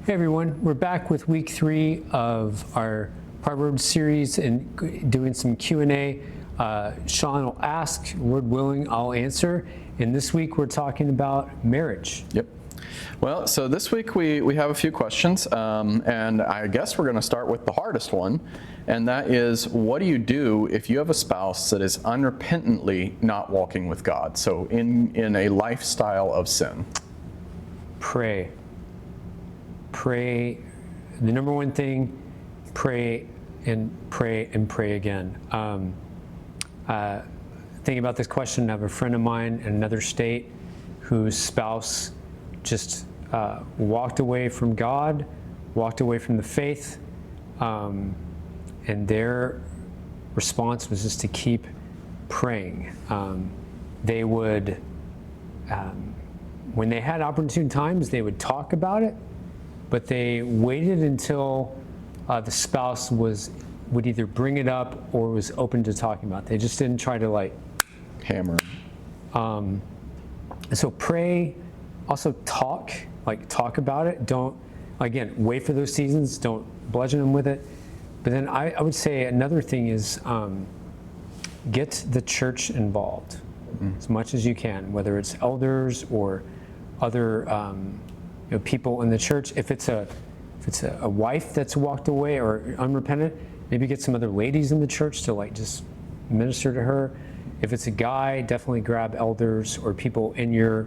Hey everyone, we're back with week 3 of our Proverbs series and doing some Q&A. Sean will ask, Lord willing, I'll answer. And this week we're talking about marriage. Yep. Well, so this week we have a few questions, and I guess we're going to start with the hardest one, and that is, what do you do if you have a spouse that is unrepentantly not walking with God? So in a lifestyle of sin. Pray. Pray. The number one thing, pray and pray and pray again. Thinking about this question, I have a friend of mine in another state whose spouse just walked away from God, walked away from the faith, and their response was just to keep praying. They would, when they had opportune times, they would talk about it, but they waited until the spouse would either bring it up or was open to talking about it. They just didn't try to Hammer. And so pray, also talk about it. Don't, again, wait for those seasons. Don't bludgeon them with it. But then I would say another thing is get the church involved as much as you can, whether it's elders or other people in the church. If it's a wife that's walked away or unrepentant, maybe get some other ladies in the church to just minister to her. If it's a guy, definitely grab elders or people in your,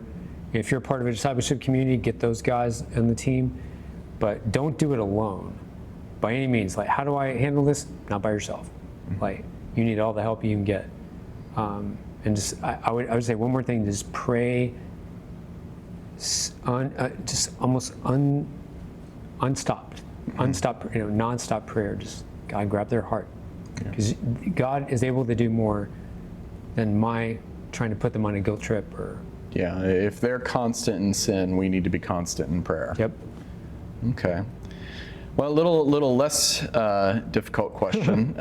if you're part of a discipleship community, get those guys in the team. But don't do it alone by any means. How do I handle this? Not by yourself. You need all the help you can get. And just, I would say one more thing, just pray just almost unstopped, nonstop prayer. Just God grab their heart, because God is able to do more than my trying to put them on a guilt trip or. Yeah, if they're constant in sin, we need to be constant in prayer. Yep. Okay. Well, a little less difficult question.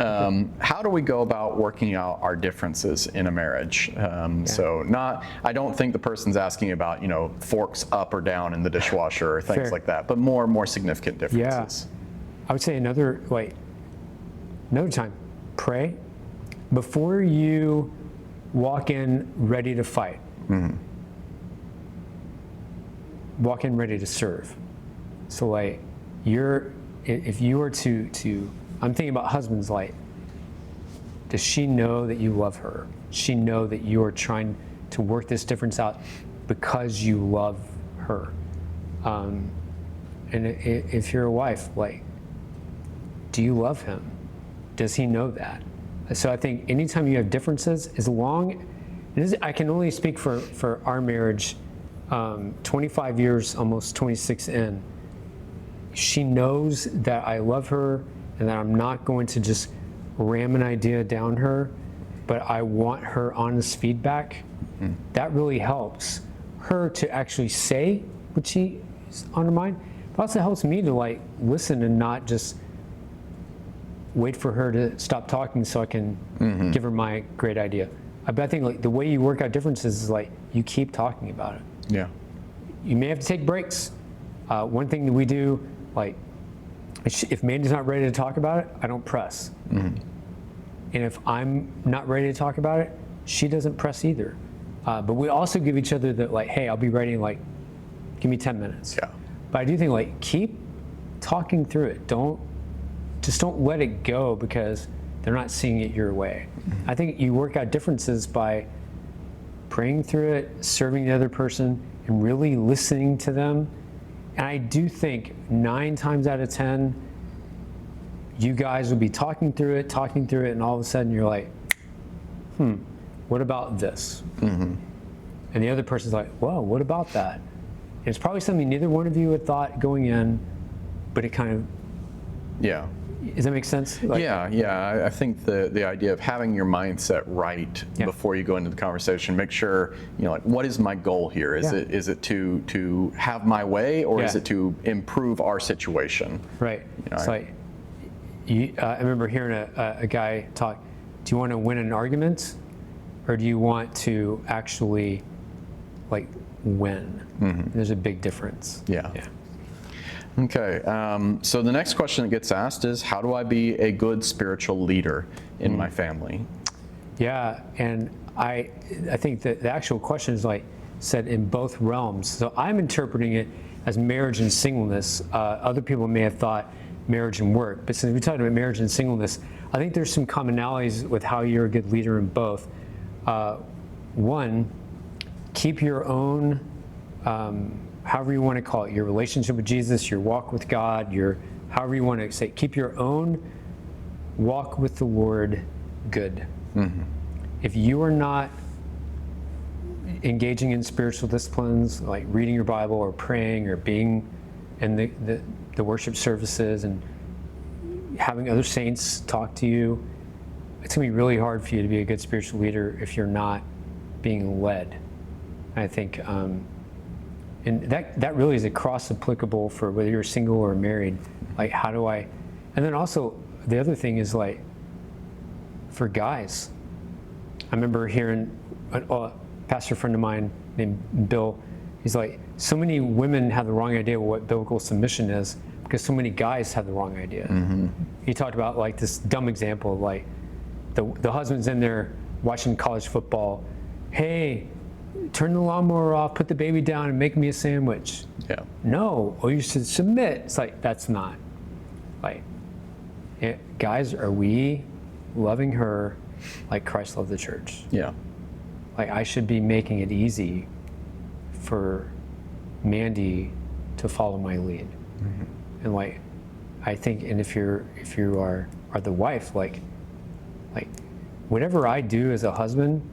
How do we go about working out our differences in a marriage? So I don't think the person's asking about, forks up or down in the dishwasher or things like that, but more significant differences. I would say another time, pray before you walk in ready to fight. Mm-hmm. Walk in ready to serve. So if you were to, I'm thinking about husbands, does she know that you love her? Does she know that you are trying to work this difference out because you love her? And if you're a wife, do you love him? Does he know that? So I think anytime you have differences, I can only speak for our marriage, 25 years, almost 26 in, she knows that I love her and that I'm not going to just ram an idea down her, but I want her honest feedback. Mm-hmm. That really helps her to actually say what she is on her mind. It also helps me to listen and not just wait for her to stop talking so I can give her my great idea. But I think the way you work out differences is you keep talking about it. Yeah. You may have to take breaks. One thing that we do, if Mandy's not ready to talk about it, I don't press. Mm-hmm. And if I'm not ready to talk about it, she doesn't press either. But we also give each other hey, I'll be ready in give me 10 minutes. Yeah. But I do think keep talking through it. Don't let it go because they're not seeing it your way. Mm-hmm. I think you work out differences by praying through it, serving the other person, and really listening to them. And I do think 9 times out of 10, you guys will be talking through it, and all of a sudden you're what about this? Mm-hmm. And the other person's whoa, what about that? And it's probably something neither one of you had thought going in, but it kind of. Yeah. Does that make sense? I think the idea of having your mindset right before you go into the conversation, make sure, what is my goal here? Is it to have my way, or is it to improve our situation? Right. I remember hearing a guy talk, do you want to win an argument, or do you want to actually win? Mm-hmm. There's a big difference. Yeah. Okay, so the next question that gets asked is, how do I be a good spiritual leader in my family? Yeah, and I think that the actual question is like said in both realms. So I'm interpreting it as marriage and singleness. Other people may have thought marriage and work, but since we talked about marriage and singleness, I think there's some commonalities with how you're a good leader in both. One, keep your own, however you want to call it, your relationship with Jesus, your walk with God, your however you want to say, keep your own walk with the Lord good. Mm-hmm. If you are not engaging in spiritual disciplines like reading your Bible or praying or being in the worship services and having other saints talk to you, it's going to be really hard for you to be a good spiritual leader if you're not being led. I think, and that really is across applicable for whether you're single or married. Like, how do I, and then also the other thing is like, for guys, I remember hearing a pastor friend of mine named Bill, he's like, so many women have the wrong idea of what biblical submission is because so many guys have the wrong idea. Mm-hmm. He talked about like this dumb example of like, the husband's in there watching college football, hey, turn the lawnmower off, put the baby down and make me a sandwich. Yeah. No, or you should submit. It's like, that's not, like, guys, are we loving her like Christ loved the church? Yeah. Like, I should be making it easy for Mandy to follow my lead. Mm-hmm. And like, I think, and if you are the wife, like whatever I do as a husband,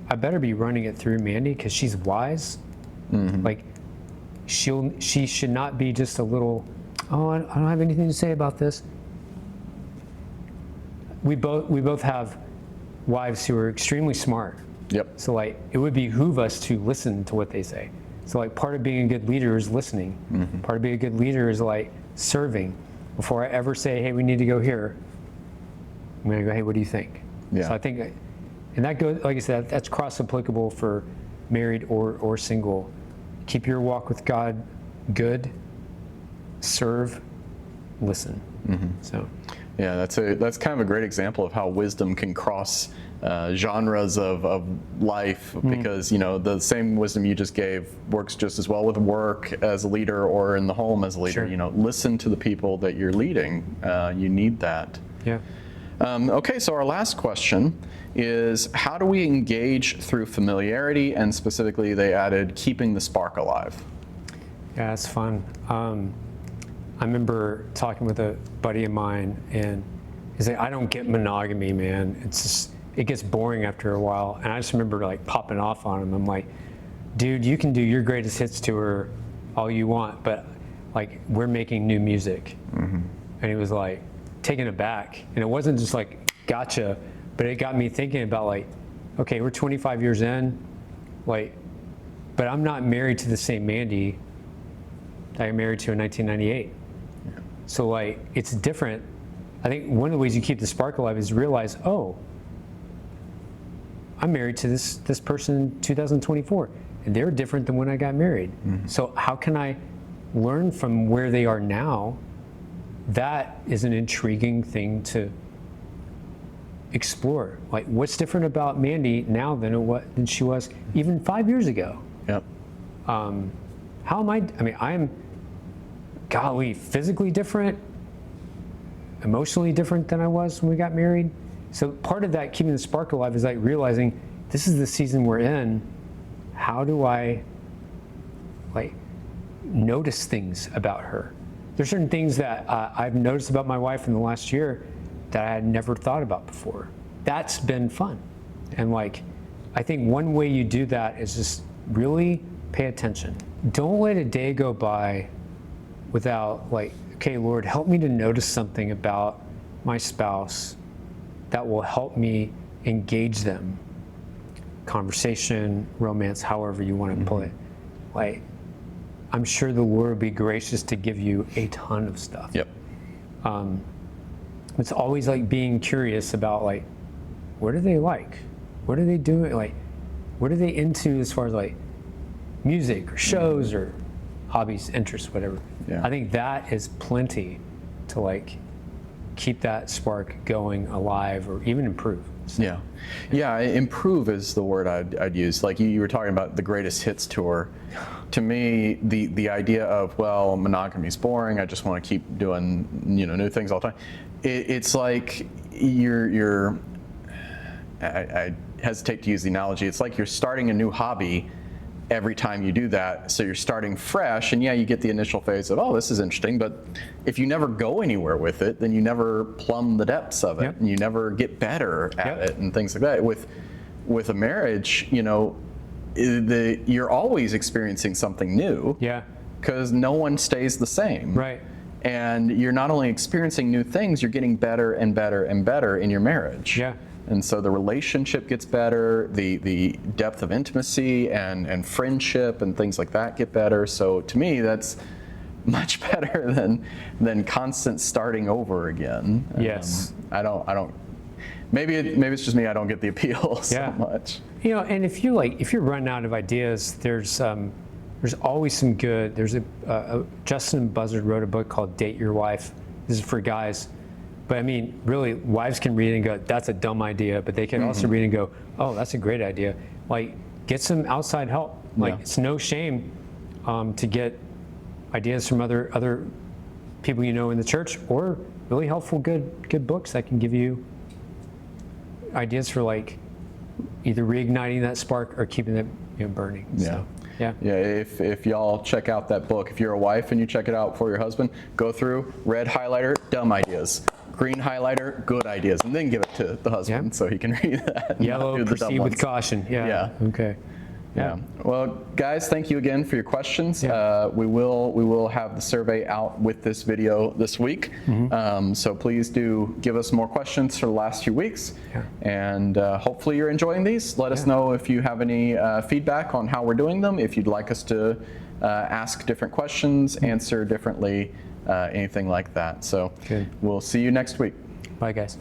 I better be running it through Mandy because she's wise. Mm-hmm. Like, she should not be just a little, oh, I don't have anything to say about this. We both have wives who are extremely smart. Yep. So like, it would behoove us to listen to what they say. So like, part of being a good leader is listening. Mm-hmm. Part of being a good leader is like serving. Before I ever say, hey, we need to go here, I'm gonna go, hey, what do you think? Yeah. So I think, and that goes, like I said, that's cross applicable for married or single. Keep your walk with God good, serve, listen. Mm-hmm. So. Yeah, that's kind of a great example of how wisdom can cross genres of life, because the same wisdom you just gave works just as well with work as a leader or in the home as a leader. Sure. Listen to the people that you're leading. You need that. Yeah. Okay, so our last question is, how do we engage through familiarity, and specifically they added keeping the spark alive? Yeah, it's fun. I remember talking with a buddy of mine, and he's like, I don't get monogamy, man. It's just, it gets boring after a while. And I just remember like popping off on him. I'm like, dude, you can do your greatest hits tour all you want, but like, we're making new music. Mm-hmm. And he was like taken aback. And it wasn't just like, gotcha, but it got me thinking about like, okay, we're 25 years in, like, but I'm not married to the same Mandy that I married to in 1998. So like, it's different. I think one of the ways you keep the spark alive is realize, oh, I'm married to this person in 2024, and they're different than when I got married. Mm-hmm. So how can I learn from where they are now? That is an intriguing thing to explore. Like, what's different about Mandy now than she was even 5 years ago? Yep. How am I mean, I'm, golly, physically different, emotionally different than I was when we got married. So part of that keeping the spark alive is like realizing this is the season we're in. How do I like notice things about her? There's certain things that I've noticed about my wife in the last year that I had never thought about before. That's been fun. And like, I think one way you do that is just really pay attention. Don't let a day go by without like, okay, Lord, help me to notice something about my spouse that will help me engage them. Conversation, romance, however you want to put it. Like, I'm sure the Lord will be gracious to give you a ton of stuff. Yep. It's always like being curious about like, what are they like? What are they doing? Like, what are they into as far as like music or shows or hobbies, interests, whatever. Yeah. I think that is plenty to like keep that spark going alive or even improve. So, Yeah. Yeah, improve is the word I'd use. Like you were talking about the greatest hits tour. To me, the idea of, well, monogamy is boring, I just want to keep doing, new things all the time. It's like I hesitate to use the analogy, it's like you're starting a new hobby every time you do that. So you're starting fresh, and yeah, you get the initial phase of, oh, this is interesting, but if you never go anywhere with it, then you never plumb the depths of it, Yep. and you never get better at Yep. it and things like that. With a marriage, you're always experiencing something new. Yeah. Because no one stays the same. Right. And you're not only experiencing new things, you're getting better and better and better in your marriage. Yeah. And so the relationship gets better, the depth of intimacy and friendship and things like that get better. So to me, that's much better than constant starting over again. Yes. I don't. Maybe it's just me. I don't get the appeal so much. And if you're running out of ideas, there's always some good. There's Justin Buzzard wrote a book called Date Your Wife. This is for guys. But I mean, really, wives can read it and go, that's a dumb idea. But they can also read and go, oh, that's a great idea. Like, get some outside help. Like, it's no shame to get ideas from other people you know in the church, or really helpful, good books that can give you ideas for like either reigniting that spark or keeping it burning. So, yeah. If y'all check out that book, if you're a wife and you check it out for your husband, go through red highlighter, dumb ideas. Green highlighter, good ideas, and then give it to the husband so he can read that. Yellow, proceed with caution. Yeah. Okay. Yeah. Well, guys, thank you again for your questions. We will have the survey out with this video this week. So please do give us more questions for the last few weeks. And hopefully you're enjoying these. Let us know if you have any feedback on how we're doing them. If you'd like us to ask different questions, answer differently, anything like that. So we'll see you next week. Bye, guys.